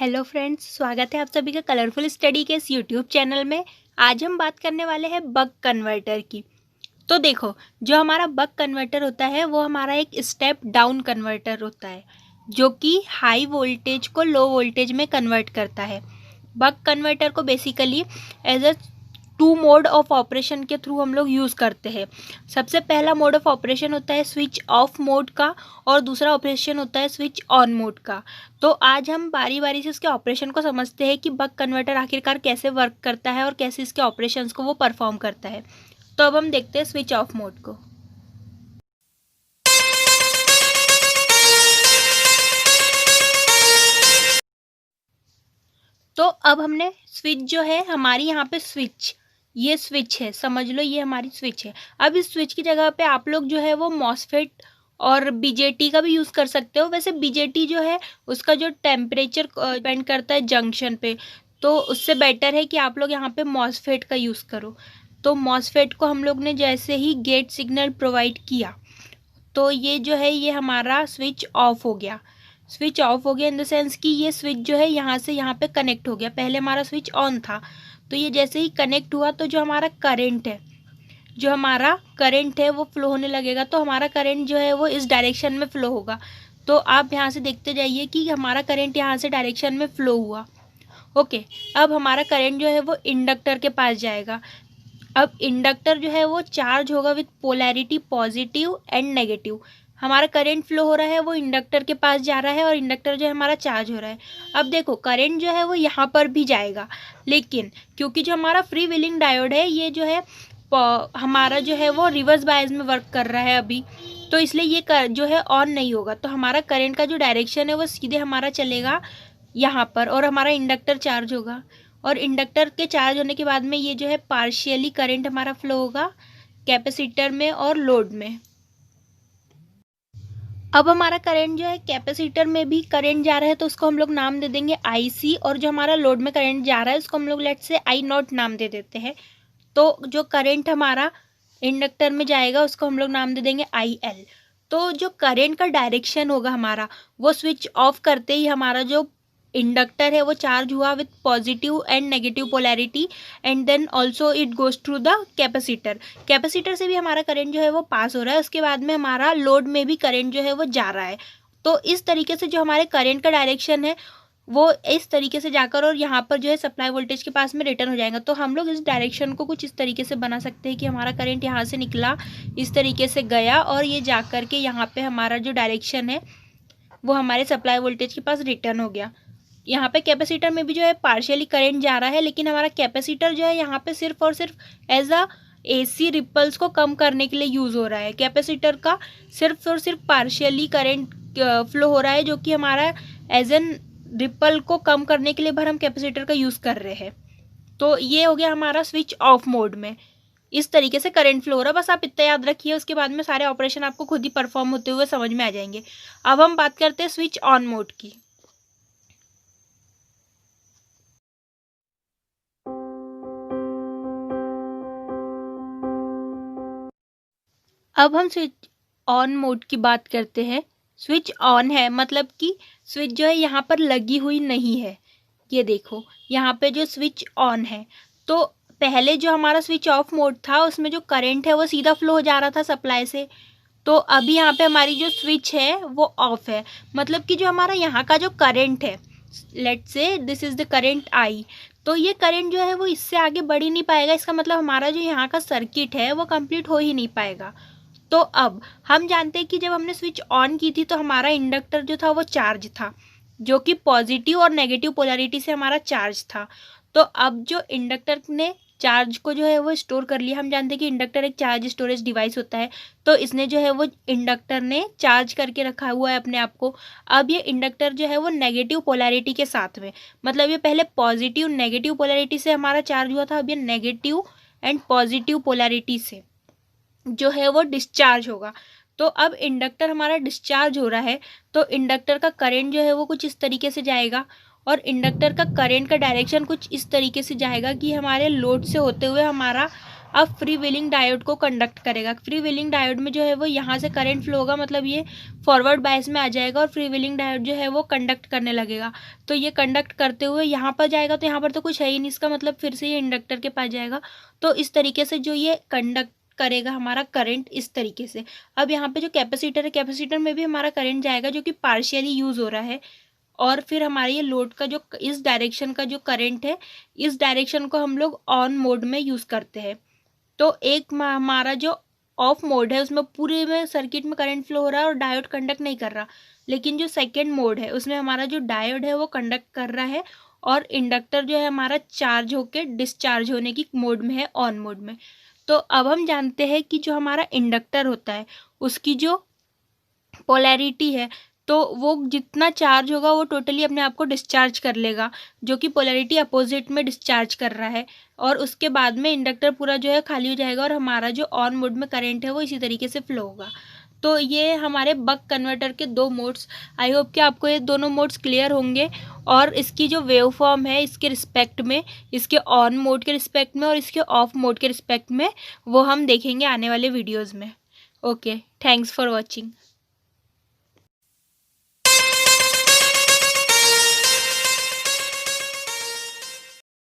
Hello friends, स्वागत है आप सभी का कलरफुल स्टडी के इस यूट्यूब चैनल में। आज हम बात करने वाले हैं बक कन्वर्टर की। तो देखो, जो हमारा बक कन्वर्टर होता है वो हमारा एक स्टेप डाउन कन्वर्टर होता है जो कि हाई वोल्टेज को लो वोल्टेज में कन्वर्ट करता है। बक कन्वर्टर को basically as a two mode of operation के थ्रू हम लोग यूज़ करते हैं। सबसे पहला मोड ऑफ ऑपरेशन होता है स्विच ऑफ मोड का और दूसरा ऑपरेशन होता है स्विच ऑन मोड का। तो आज हम बारी बारी से इसके ऑपरेशन को समझते हैं कि बक कन्वर्टर आखिरकार कैसे वर्क करता है और कैसे इसके ऑपरेशंस को वो परफॉर्म करता है। तो अब हम देखते हैं स्विच ऑफ मोड को। तो अब हमने स्विच जो है हमारी यहाँ पे ये स्विच है, समझ लो ये हमारी स्विच है। अब इस स्विच की जगह पे आप लोग जो है वो मॉसफेट और बीजेटी का भी यूज़ कर सकते हो। वैसे बीजेटी जो है उसका जो टेम्परेचर डिपेंड करता है जंक्शन पे, तो उससे बेटर है कि आप लोग यहाँ पे मॉसफेट का यूज़ करो। तो मॉसफेट को हम लोग ने जैसे ही गेट सिग्नल प्रोवाइड किया तो ये जो है ये हमारा स्विच ऑफ हो गया। स्विच ऑफ हो गया इन द सेंस कि ये स्विच जो है यहाँ से यहाँ पे कनेक्ट हो गया। पहले हमारा स्विच ऑन था, तो ये जैसे ही कनेक्ट हुआ तो जो हमारा करंट है वो फ्लो होने लगेगा। तो हमारा करंट जो है वो इस डायरेक्शन में फ्लो होगा। तो आप यहाँ से देखते जाइए कि हमारा करंट यहाँ से डायरेक्शन में फ्लो हुआ। ओके, अब हमारा करंट जो है वो इंडक्टर के पास जाएगा। अब इंडक्टर जो है वो चार्ज होगा with polarity positive and negative. हमारा करंट फ्लो हो रहा है वो इंडक्टर के पास जा रहा है और इंडक्टर जो है हमारा चार्ज हो रहा है। अब देखो, करंट जो है वो यहाँ पर भी जाएगा, लेकिन क्योंकि जो हमारा फ्री व्हीलिंग डायोड है ये जो है हमारा जो है वो रिवर्स बायस में वर्क कर रहा है अभी, तो इसलिए ये जो है ऑन नहीं होगा। तो हमारा करंट का जो डायरेक्शन है वो सीधे हमारा चलेगा यहाँ पर और हमारा इंडक्टर चार्ज होगा। और इंडक्टर के चार्ज होने के बाद में ये जो है पार्शियली करंट हमारा फ्लो होगा कैपेसिटर में और लोड में। अब हमारा करंट जो है कैपेसिटर में भी करंट जा रहा है तो उसको हम लोग नाम दे देंगे IC, और जो हमारा लोड में करंट जा रहा है उसको हम लोग लेट से I0 नाम दे देते हैं। तो जो करंट हमारा इंडक्टर में जाएगा उसको हम लोग नाम दे देंगे IL। तो जो करंट का डायरेक्शन होगा हमारा वो स्विच ऑफ करते ही हमारा जो इंडक्टर है वो चार्ज हुआ with positive and negative polarity, and then also it goes through the capacitor से भी हमारा करंट जो है वो पास हो रहा है। उसके बाद में हमारा लोड में भी करंट जो है वो जा रहा है। तो इस तरीके से जो हमारे करंट का डायरेक्शन है वो इस तरीके से जाकर और यहाँ पर जो है सप्लाई वोल्टेज के पास में रिटर्न हो जाएगा। तो हम लोग इस डायरेक्शन को कुछ इस तरीके से बना सकते हैं कि हमारा करंट यहाँ से निकला, इस तरीके से गया और ये जा कर के यहाँ पे हमारा जो डायरेक्शन है वो हमारे सप्लाई वोल्टेज के पास रिटर्न हो गया। यहाँ पे कैपेसिटर में भी जो है पार्शियली करंट जा रहा है, लेकिन हमारा कैपेसिटर जो है यहाँ पे सिर्फ और सिर्फ एज अ AC रिपल्स को कम करने के लिए यूज़ हो रहा है। कैपेसिटर का सिर्फ और सिर्फ पार्शियली करंट फ्लो हो रहा है, जो कि हमारा एज एन रिपल को कम करने के लिए भर हम कैपेसिटर का यूज़ कर रहे हैं। तो ये हो गया हमारा स्विच ऑफ मोड में, इस तरीके से करंट फ्लो हो रहा है। बस आप इतना याद रखिए, उसके बाद में सारे ऑपरेशन आपको खुद ही परफॉर्म होते हुए समझ में आ जाएंगे। अब हम बात करते हैं स्विच ऑन मोड की। अब हम स्विच ऑन मोड की बात करते हैं। स्विच ऑन है मतलब कि स्विच जो है यहाँ पर लगी हुई नहीं है। ये देखो, यहाँ पे जो स्विच ऑन है, तो पहले जो हमारा स्विच ऑफ मोड था उसमें जो करंट है वो सीधा फ्लो हो जा रहा था सप्लाई से। तो अभी यहाँ पे हमारी जो स्विच है वो ऑफ है, मतलब कि जो हमारा यहाँ का जो करंट है, let's say this is the current I, तो ये करंट जो है वो इससे आगे बढ़ ही नहीं पाएगा। इसका मतलब हमारा जो यहाँ का सर्किट है वो कंप्लीट हो ही नहीं पाएगा। तो अब हम जानते हैं कि जब हमने स्विच ऑन की थी तो हमारा इंडक्टर जो था वो चार्ज था, जो कि पॉजिटिव और नेगेटिव पोलैरिटी से हमारा चार्ज था। तो अब जो इंडक्टर ने चार्ज को जो है वो स्टोर कर लिया। हम जानते हैं कि इंडक्टर एक चार्ज स्टोरेज डिवाइस होता है, तो इसने जो है वो इंडक्टर ने चार्ज करके रखा हुआ है अपने आप को। अब ये इंडक्टर जो है वो नेगेटिव पोलैरिटी के साथ में, मतलब ये पहले पॉजिटिव नेगेटिव पोलैरिटी से हमारा चार्ज हुआ था, अब ये नेगेटिव एंड पॉजिटिव पोलैरिटी से जो है वो डिस्चार्ज होगा। तो अब इंडक्टर हमारा डिस्चार्ज हो रहा है, तो इंडक्टर का करंट जो है वो कुछ इस तरीके से जाएगा और इंडक्टर का करंट का डायरेक्शन कुछ इस तरीके से जाएगा कि हमारे लोड से होते हुए हमारा अब फ्री व्हीलिंग डायोड को कंडक्ट करेगा। फ्री व्हीलिंग डायोड में जो है वो यहाँ से करंट फ्लो होगा, मतलब ये फॉरवर्ड बायस में आ जाएगा और फ्री व्हीलिंग डायोड जो है वो कंडक्ट करने लगेगा। तो ये कंडक्ट करते हुए यहाँ पर जाएगा, तो यहाँ पर तो कुछ है ही नहीं, इसका मतलब फिर से ये इंडक्टर के पास जाएगा। तो इस तरीके से जो ये कंडक्ट करेगा हमारा करंट इस तरीके से। अब यहाँ पे जो कैपेसिटर है, कैपेसिटर में भी हमारा करंट जाएगा जो कि पार्शियली यूज़ हो रहा है, और फिर हमारे ये लोड का जो इस डायरेक्शन का जो करंट है, इस डायरेक्शन को हम लोग ऑन मोड में यूज़ करते हैं। तो एक हमारा जो ऑफ मोड है उसमें पूरे में सर्किट में करंट फ्लो हो रहा है और डायोड कंडक्ट नहीं कर रहा, लेकिन जो सेकेंड मोड है उसमें हमारा जो डायोड है वो कंडक्ट कर रहा है और इंडक्टर जो है हमारा चार्ज होके डिस्चार्ज होने की मोड में है, ऑन मोड में। तो अब हम जानते हैं कि जो हमारा इंडक्टर होता है उसकी जो पोलैरिटी है, तो वो जितना चार्ज होगा वो टोटली अपने आप को डिस्चार्ज कर लेगा, जो कि पोलैरिटी अपोजिट में डिस्चार्ज कर रहा है, और उसके बाद में इंडक्टर पूरा जो है खाली हो जाएगा और हमारा जो ऑन मोड में करंट है वो इसी तरीके से फ्लो होगा। तो ये हमारे बक कन्वर्टर के दो मोड्स। आई होप कि आपको ये दोनों मोड्स क्लियर होंगे, और इसकी जो वेव फॉर्म है इसके रिस्पेक्ट में, इसके ऑन मोड के रिस्पेक्ट में और इसके ऑफ मोड के रिस्पेक्ट में, वो हम देखेंगे आने वाले वीडियोज़ में। Okay, thanks for watching.